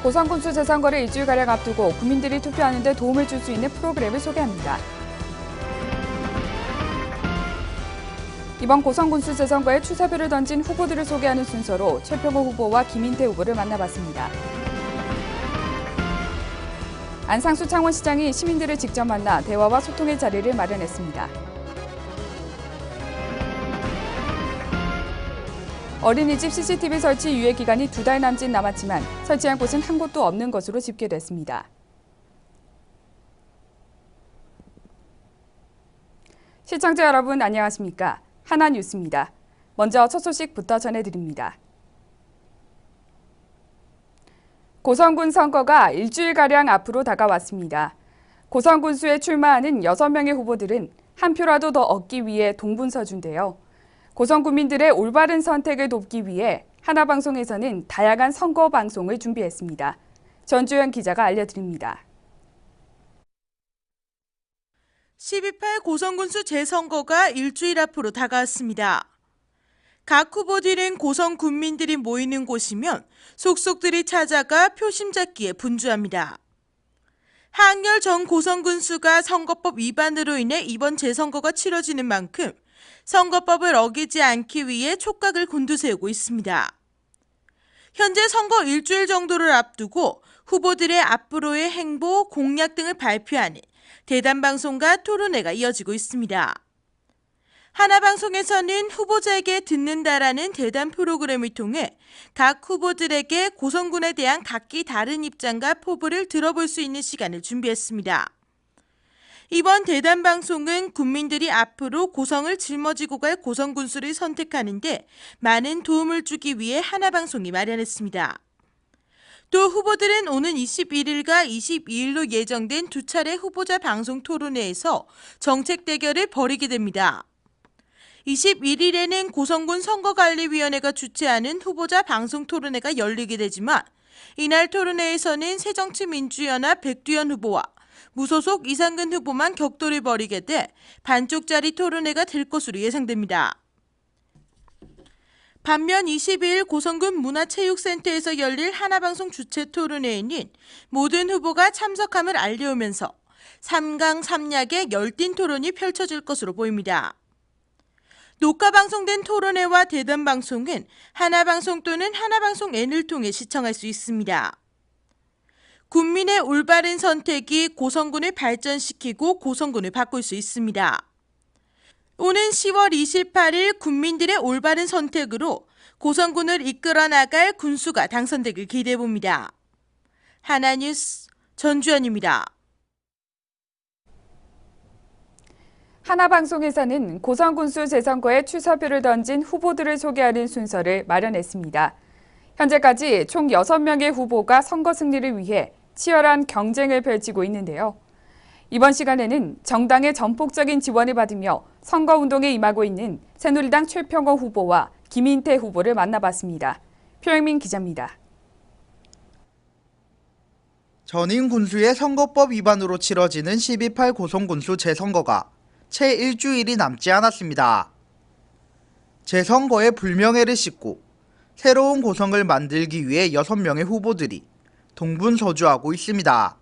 고성군수 재선거를 일주일가량 앞두고 국민들이 투표하는 데 도움을 줄 수 있는 프로그램을 소개합니다. 이번 고성군수 재선거에 출사표를 던진 후보들을 소개하는 순서로 최평호 후보와 김인태 후보를 만나봤습니다. 안상수 창원시장이 시민들을 직접 만나 대화와 소통의 자리를 마련했습니다. 어린이집 CCTV 설치 유예 기간이 2달 남짓 남았지만 설치한 곳은 한 곳도 없는 것으로 집계됐습니다. 시청자 여러분 안녕하십니까? 하나뉴스입니다. 먼저 첫 소식부터 전해드립니다. 고성군 선거가 일주일가량 앞으로 다가왔습니다. 고성군수에 출마하는 6명의 후보들은 한 표라도 더 얻기 위해 동분서주인데요. 고성 구민들의 올바른 선택을 돕기 위해 하나방송에서는 다양한 선거 방송을 준비했습니다. 전주현 기자가 알려드립니다. 12.8 고성군수 재선거가 일주일 앞으로 다가왔습니다. 각 후보들은 고성 군민들이 모이는 곳이면 속속들이 찾아가 표심 잡기에 분주합니다. 하학열 전 고성군수가 선거법 위반으로 인해 이번 재선거가 치러지는 만큼 선거법을 어기지 않기 위해 촉각을 곤두세우고 있습니다. 현재 선거 일주일 정도를 앞두고 후보들의 앞으로의 행보, 공약 등을 발표하는 대담방송과 토론회가 이어지고 있습니다. 하나방송에서는 후보자에게 듣는다라는 대담 프로그램을 통해 각 후보들에게 고성군에 대한 각기 다른 입장과 포부를 들어볼 수 있는 시간을 준비했습니다. 이번 대담 방송은 국민들이 앞으로 고성을 짊어지고 갈 고성군수를 선택하는 데 많은 도움을 주기 위해 하나방송이 마련했습니다. 또 후보들은 오는 21일과 22일로 예정된 2차례 후보자 방송 토론회에서 정책 대결을 벌이게 됩니다. 21일에는 고성군 선거관리위원회가 주최하는 후보자 방송 토론회가 열리게 되지만 이날 토론회에서는 새정치민주연합 백두현 후보와 무소속 이상근 후보만 격돌을 벌이게 돼 반쪽짜리 토론회가 될 것으로 예상됩니다. 반면 22일 고성군 문화체육센터에서 열릴 하나방송 주최 토론회에는 모든 후보가 참석함을 알려오면서 3강 3약의 열띤 토론이 펼쳐질 것으로 보입니다. 녹화 방송된 토론회와 대담 방송은 하나방송 또는 하나방송 N을 통해 시청할 수 있습니다. 국민의 올바른 선택이 고성군을 발전시키고 고성군을 바꿀 수 있습니다. 오는 10월 28일 국민들의 올바른 선택으로 고성군을 이끌어 나갈 군수가 당선되길 기대해봅니다. 하나뉴스 전주현입니다. 하나방송에서는 고성군수 재선거에 출사표를 던진 후보들을 소개하는 순서를 마련했습니다. 현재까지 총 6명의 후보가 선거 승리를 위해 치열한 경쟁을 펼치고 있는데요. 이번 시간에는 정당의 전폭적인 지원을 받으며 선거운동에 임하고 있는 새누리당 최평호 후보와 김인태 후보를 만나봤습니다. 표영민 기자입니다. 전임 군수의 선거법 위반으로 치러지는 12.8 고성군수 재선거가 채 일주일이 남지 않았습니다. 재선거의 불명예를 씻고 새로운 고성을 만들기 위해 6명의 후보들이 동분서주하고 있습니다.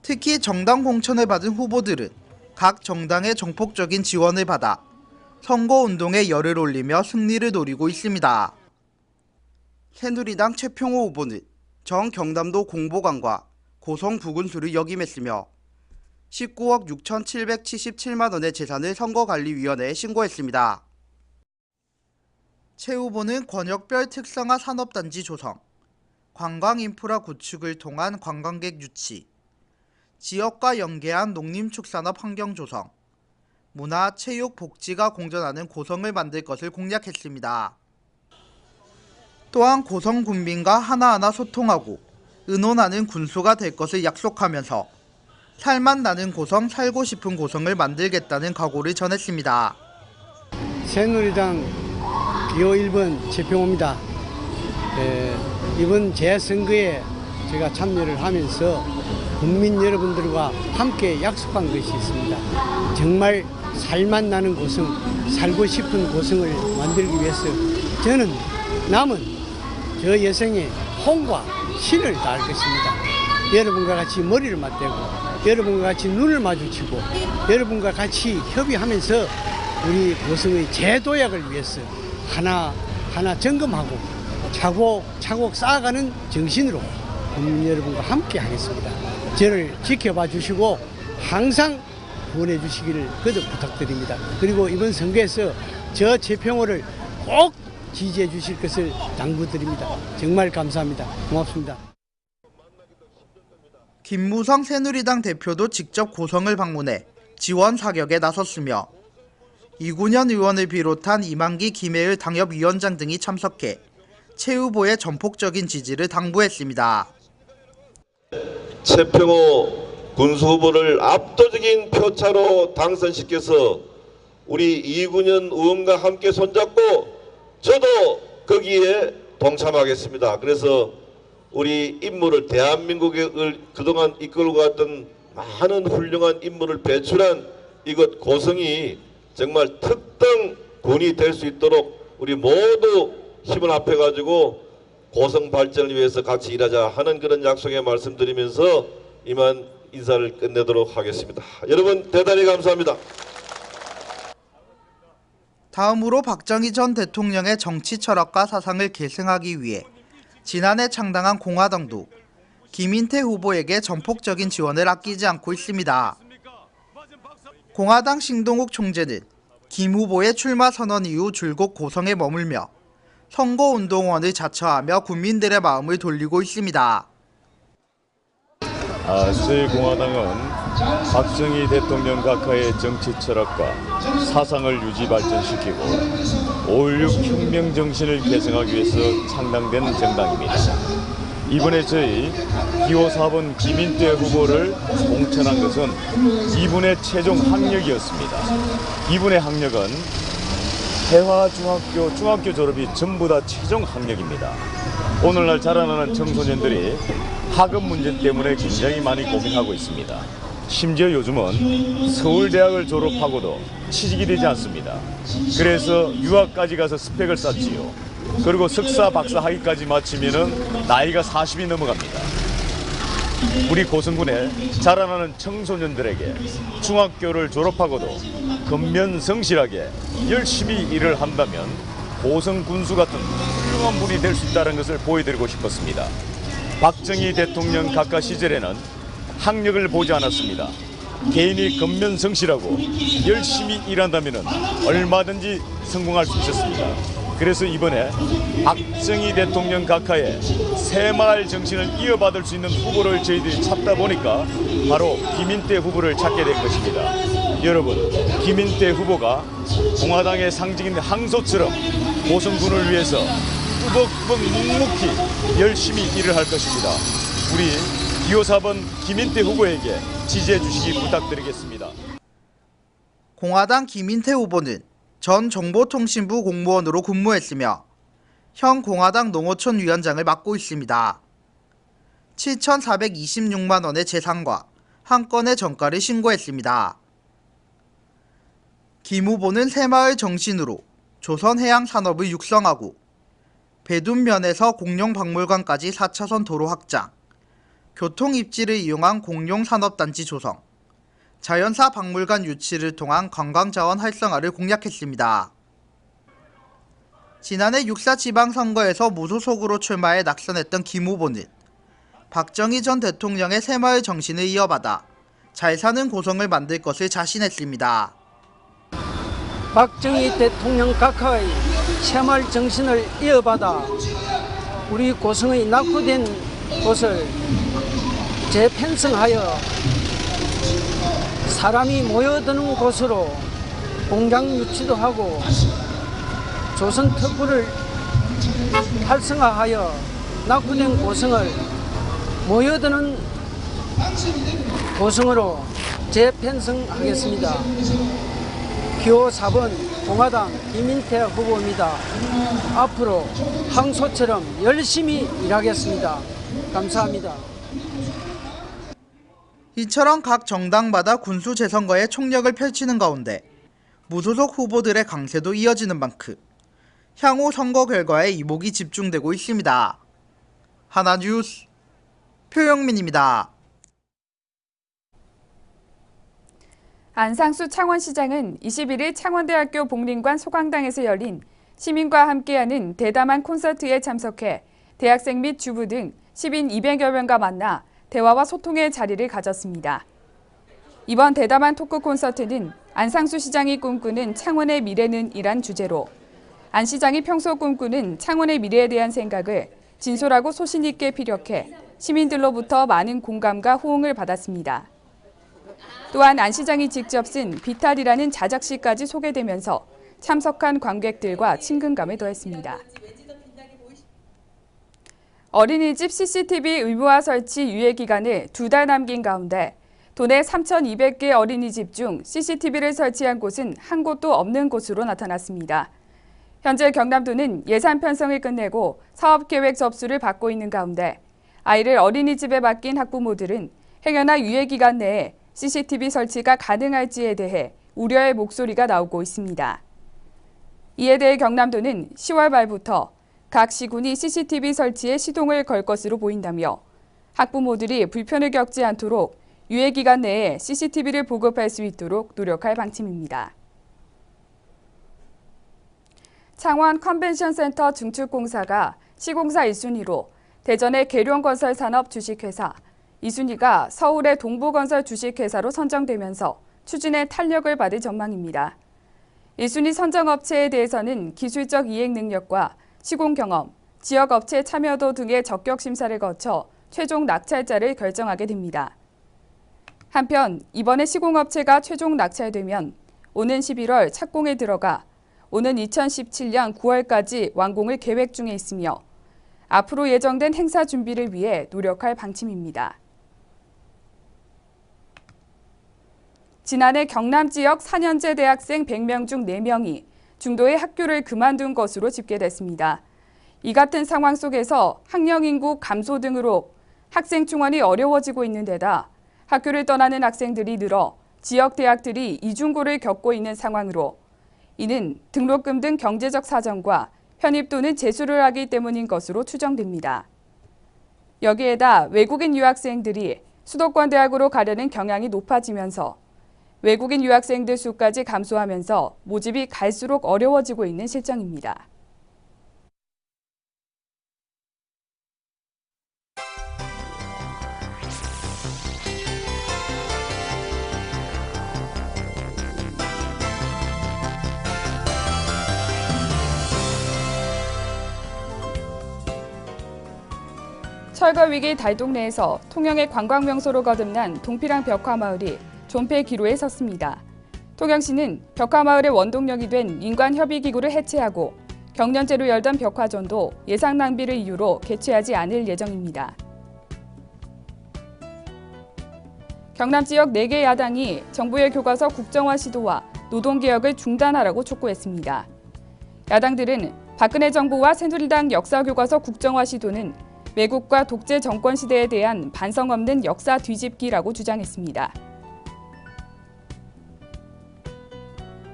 특히 정당 공천을 받은 후보들은 각 정당의 정폭적인 지원을 받아 선거운동에 열을 올리며 승리를 노리고 있습니다. 새누리당 최평호 후보는 전 경남도 공보관과 고성 부군수를 역임했으며 19억 6,777만 원의 재산을 선거관리위원회에 신고했습니다. 최 후보는 권역별 특성화 산업단지 조성, 관광인프라 구축을 통한 관광객 유치, 지역과 연계한 농림축산업 환경 조성, 문화, 체육, 복지가 공존하는 고성을 만들 것을 공약했습니다. 또한 고성 군민과 하나하나 소통하고 의논하는 군수가 될 것을 약속하면서 살맛 나는 고성, 살고 싶은 고성을 만들겠다는 각오를 전했습니다. 새누리당 기호 1번 최평호입니다. 이번 재선거에 제가 참여를 하면서 국민 여러분들과 함께 약속한 것이 있습니다. 정말 살맛 나는 고성, 살고 싶은 고성을 만들기 위해서 저는 남은 저 여성의 혼과 신을 다할 것입니다. 여러분과 같이 머리를 맞대고 여러분과 같이 눈을 마주치고 여러분과 같이 협의하면서 우리 고성의 재도약을 위해서 하나하나 점검하고 차곡차곡 쌓아가는 정신으로 국민 여러분과 함께 하겠습니다. 저를 지켜봐 주시고 항상 후원해 주시기를 거듭 부탁드립니다. 그리고 이번 선거에서 저 최평호를 꼭 지지해 주실 것을 당부드립니다. 정말 감사합니다. 고맙습니다. 김무성 새누리당 대표도 직접 고성을 방문해 지원 사격에 나섰으며 이군현 의원을 비롯한 이만기 김혜을 당협위원장 등이 참석해 최 후보의 전폭적인 지지를 당부했습니다. 최평호 군수 후보를 압도적인 표차로 당선시켜서 우리 이군현 의원과 함께 손잡고 저도 거기에 동참하겠습니다. 그래서 우리 인물을 대한민국을 그동안 이끌고 갔던 많은 훌륭한 인물을 배출한 이곳 고성이 정말 특등군이 될 수 있도록 우리 모두 힘을 합해가지고 고성 발전을 위해서 같이 일하자 하는 그런 약속에 말씀드리면서 이만 인사를 끝내도록 하겠습니다. 여러분 대단히 감사합니다. 다음으로 박정희 전 대통령의 정치 철학과 사상을 계승하기 위해 지난해 창당한 공화당도 김인태 후보에게 전폭적인 지원을 아끼지 않고 있습니다. 공화당 신동욱 총재는 김 후보의 출마 선언 이후 줄곧 고성에 머물며 선거운동원을 자처하며 국민들의 마음을 돌리고 있습니다. 저희 공화당은 박정희 대통령 각하의 정치 철학과 사상을 유지 발전시키고 5.16 혁명 정신을 계승하기 위해서 창당된 정당입니다. 이번에 저희 기호 4번 김인태 후보를 공천한 것은 이분의 최종 학력이었습니다. 이분의 학력은 해화중학교 중학교 졸업이 전부 다 최종 학력입니다. 오늘날 자라나는 청소년들이 학업 문제 때문에 굉장히 많이 고민하고 있습니다. 심지어 요즘은 서울대학을 졸업하고도 취직이 되지 않습니다. 그래서 유학까지 가서 스펙을 쌓지요. 그리고 석사, 박사 학위까지 마치면은 나이가 40이 넘어갑니다. 우리 고성군에 자라나는 청소년들에게 중학교를 졸업하고도 근면성실하게 열심히 일을 한다면 고성 군수 같은 훌륭한 분이 될 수 있다는 것을 보여드리고 싶었습니다. 박정희 대통령 각하 시절에는 학력을 보지 않았습니다. 개인이 근면성실하고 열심히 일한다면 얼마든지 성공할 수 있었습니다. 그래서 이번에 박정희 대통령 각하의 새마을 정신을 이어받을 수 있는 후보를 저희들이 찾다 보니까 바로 김인태 후보를 찾게 된 것입니다. 여러분, 김인태 후보가 공화당의 상징인 항소처럼 고성군을 위해서 꾸벅꾸벅 묵묵히 열심히 일을 할 것입니다. 우리 기호 4번 김인태 후보에게 지지해 주시기 부탁드리겠습니다. 공화당 김인태 후보는 전 정보통신부 공무원으로 근무했으며 현 공화당 농어촌 위원장을 맡고 있습니다. 7,426만 원의 재산과 한 건의 전가를 신고했습니다. 김 후보는 새마을 정신으로 조선해양 산업을 육성하고 배둔면에서 공룡박물관까지 4차선 도로 확장, 교통입지를 이용한 공룡산업단지 조성, 자연사 박물관 유치를 통한 관광자원 활성화를 공약했습니다. 지난해 6.4 지방선거에서 무소속으로 출마해 낙선했던 김 후보는 박정희 전 대통령의 새마을 정신을 이어받아 잘 사는 고성을 만들 것을 자신했습니다. 박정희 대통령 각하의 새마을 정신을 이어받아 우리 고성의 낙후된 곳을 재편성하여 사람이 모여드는 곳으로 공장 유치도 하고 조선 특구를 활성화하여 낙후된 고성을 모여드는 고성으로 재편성하겠습니다. 기호 4번 공화당 김인태 후보입니다. 앞으로 항소처럼 열심히 일하겠습니다. 감사합니다. 이처럼 각 정당마다 군수 재선거에 총력을 펼치는 가운데 무소속 후보들의 강세도 이어지는 만큼 향후 선거 결과에 이목이 집중되고 있습니다. 하나뉴스 표영민입니다. 안상수 창원시장은 21일 창원대학교 복림관 소강당에서 열린 시민과 함께하는 대담한 콘서트에 참석해 대학생 및 주부 등 시민 200여 명과 만나 대화와 소통의 자리를 가졌습니다. 이번 대담한 토크 콘서트는 안상수 시장이 꿈꾸는 창원의 미래는 이란 주제로 안 시장이 평소 꿈꾸는 창원의 미래에 대한 생각을 진솔하고 소신 있게 피력해 시민들로부터 많은 공감과 호응을 받았습니다. 또한 안 시장이 직접 쓴 비탈이라는 자작시까지 소개되면서 참석한 관객들과 친근감을 더했습니다. 어린이집 CCTV 의무화 설치 유예 기간을 2달 남긴 가운데 도내 3,200개 어린이집 중 CCTV를 설치한 곳은 한 곳도 없는 곳으로 나타났습니다. 현재 경남도는 예산 편성을 끝내고 사업계획 접수를 받고 있는 가운데 아이를 어린이집에 맡긴 학부모들은 행여나 유예 기간 내에 CCTV 설치가 가능할지에 대해 우려의 목소리가 나오고 있습니다. 이에 대해 경남도는 10월 말부터 각 시군이 CCTV 설치에 시동을 걸 것으로 보인다며 학부모들이 불편을 겪지 않도록 유예 기간 내에 CCTV를 보급할 수 있도록 노력할 방침입니다. 창원 컨벤션센터 중축공사가 시공사 1순위로 대전의 계룡건설산업 주식회사, 2순위가 서울의 동부건설 주식회사로 선정되면서 추진에 탄력을 받을 전망입니다. 1순위 선정업체에 대해서는 기술적 이행 능력과 시공 경험, 지역업체 참여도 등의 적격 심사를 거쳐 최종 낙찰자를 결정하게 됩니다. 한편 이번에 시공업체가 최종 낙찰되면 오는 11월 착공에 들어가 오는 2017년 9월까지 완공을 계획 중에 있으며 앞으로 예정된 행사 준비를 위해 노력할 방침입니다. 지난해 경남 지역 4년제 대학생 100명 중 4명이 중도에 학교를 그만둔 것으로 집계됐습니다. 이 같은 상황 속에서 학령 인구 감소 등으로 학생 충원이 어려워지고 있는 데다 학교를 떠나는 학생들이 늘어 지역 대학들이 이중고를 겪고 있는 상황으로 이는 등록금 등 경제적 사정과 편입 또는 재수를 하기 때문인 것으로 추정됩니다. 여기에다 외국인 유학생들이 수도권 대학으로 가려는 경향이 높아지면서 외국인 유학생들 수까지 감소하면서 모집이 갈수록 어려워지고 있는 실정입니다. 철거위기 달동네에서 통영의 관광명소로 거듭난 동피랑 벽화마을이 존폐 기로에 섰습니다. 통영시는 벽화마을의 원동력이 된 민관협의기구를 해체하고 경년제로 열던 벽화전도 예산 낭비를 이유로 개최하지 않을 예정입니다. 경남 지역 4개 야당이 정부의 교과서 국정화 시도와 노동개혁을 중단하라고 촉구했습니다. 야당들은 박근혜 정부와 새누리당 역사교과서 국정화 시도는 외국과 독재 정권 시대에 대한 반성 없는 역사 뒤집기라고 주장했습니다.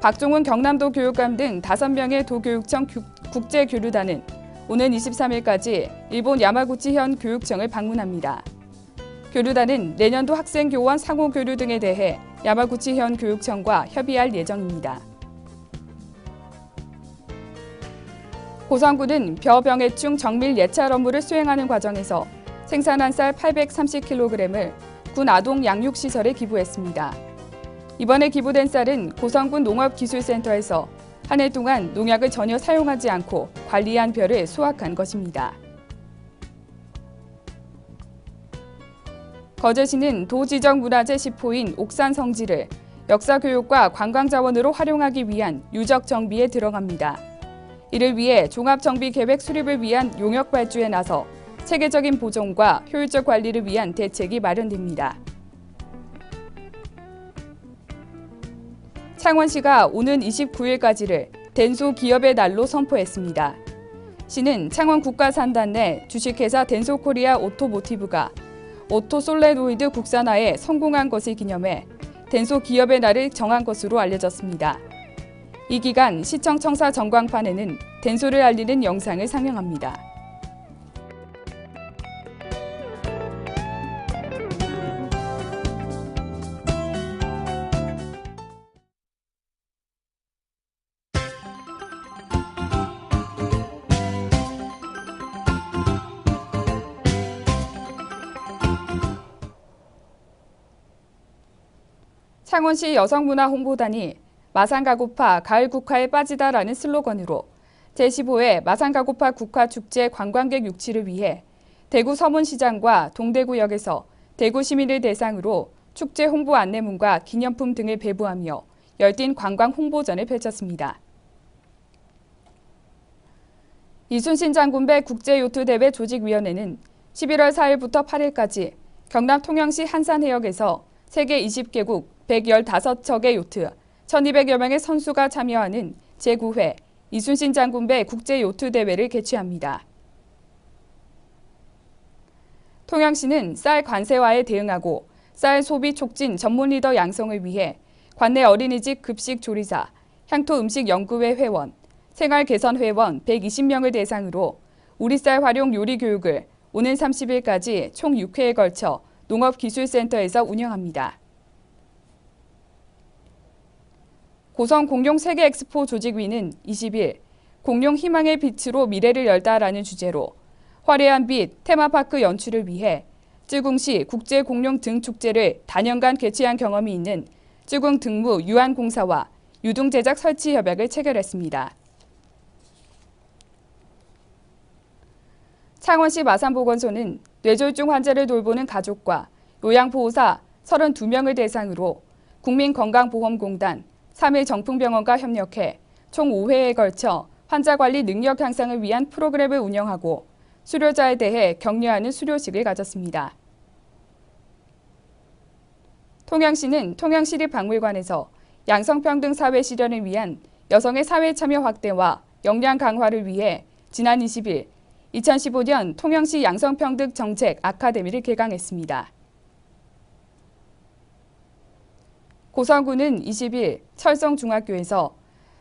박종훈 경남도 교육감 등 5명의 도교육청 국제교류단은 오는 23일까지 일본 야마구치현 교육청을 방문합니다. 교류단은 내년도 학생교원 상호교류 등에 대해 야마구치현 교육청과 협의할 예정입니다. 고성군은 벼병해충 정밀 예찰 업무를 수행하는 과정에서 생산한 쌀 830kg을 군 아동 양육시설에 기부했습니다. 이번에 기부된 쌀은 고성군 농업기술센터에서 한 해 동안 농약을 전혀 사용하지 않고 관리한 벼를 수확한 것입니다. 거제시는 도지정문화재 10호인 옥산 성지를 역사교육과 관광자원으로 활용하기 위한 유적 정비에 들어갑니다. 이를 위해 종합정비계획 수립을 위한 용역 발주에 나서 체계적인 보존과 효율적 관리를 위한 대책이 마련됩니다. 창원시가 오는 29일까지를 덴소 기업의 날로 선포했습니다. 시는 창원 국가산단 내 주식회사 덴소코리아 오토모티브가 오토솔레노이드 국산화에 성공한 것을 기념해 덴소 기업의 날을 정한 것으로 알려졌습니다. 이 기간 시청 청사 전광판에는 덴소를 알리는 영상을 상영합니다. 창원시 여성문화홍보단이 마산가고파 가을 국화에 빠지다라는 슬로건으로 제15회 마산가고파 국화축제 관광객 유치를 위해 대구 서문시장과 동대구역에서 대구 시민을 대상으로 축제 홍보 안내문과 기념품 등을 배부하며 열띤 관광 홍보전을 펼쳤습니다. 이순신 장군배 국제요트대회 조직위원회는 11월 4일부터 8일까지 경남 통영시 한산해역에서 세계 20개국 115척의 요트, 1200여 명의 선수가 참여하는 제9회 이순신 장군배 국제요트대회를 개최합니다. 통영시는 쌀 관세화에 대응하고 쌀 소비 촉진 전문 리더 양성을 위해 관내 어린이집 급식 조리사, 향토음식연구회 회원, 생활개선회원 120명을 대상으로 우리쌀 활용 요리 교육을 오는 30일까지 총 6회에 걸쳐 농업기술센터에서 운영합니다. 고성 공룡 세계 엑스포 조직위는 20일 공룡 희망의 빛으로 미래를 열다라는 주제로 화려한 빛 테마파크 연출을 위해 쯔궁시 국제공룡 등축제를 단연간 개최한 경험이 있는 쯔궁 등무 유한공사와 유등 제작 설치 협약을 체결했습니다. 창원시 마산보건소는 뇌졸중 환자를 돌보는 가족과 요양보호사 32명을 대상으로 국민건강보험공단 3일 정풍병원과 협력해 총 5회에 걸쳐 환자관리 능력 향상을 위한 프로그램을 운영하고 수료자에 대해 격려하는 수료식을 가졌습니다. 통영시는 통영시립박물관에서 양성평등 사회 실현을 위한 여성의 사회 참여 확대와 역량 강화를 위해 지난 20일 2015년 통영시 양성평등 정책 아카데미를 개강했습니다. 고성군은 20일 철성중학교에서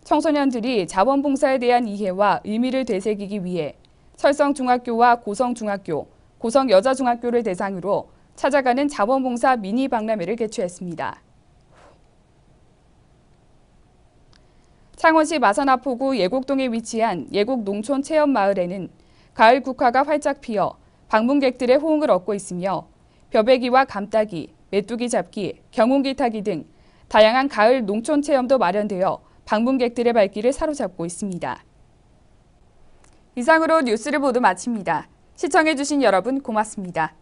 청소년들이 자원봉사에 대한 이해와 의미를 되새기기 위해 철성중학교와 고성중학교, 고성여자중학교를 대상으로 찾아가는 자원봉사 미니 박람회를 개최했습니다. 창원시 마산하포구 예곡동에 위치한 예곡농촌체험마을에는 가을 국화가 활짝 피어 방문객들의 호응을 얻고 있으며 벼베기와 감따기, 메뚜기 잡기, 경운기 타기 등 다양한 가을 농촌 체험도 마련되어 방문객들의 발길을 사로잡고 있습니다. 이상으로 뉴스를 모두 마칩니다. 시청해주신 여러분 고맙습니다.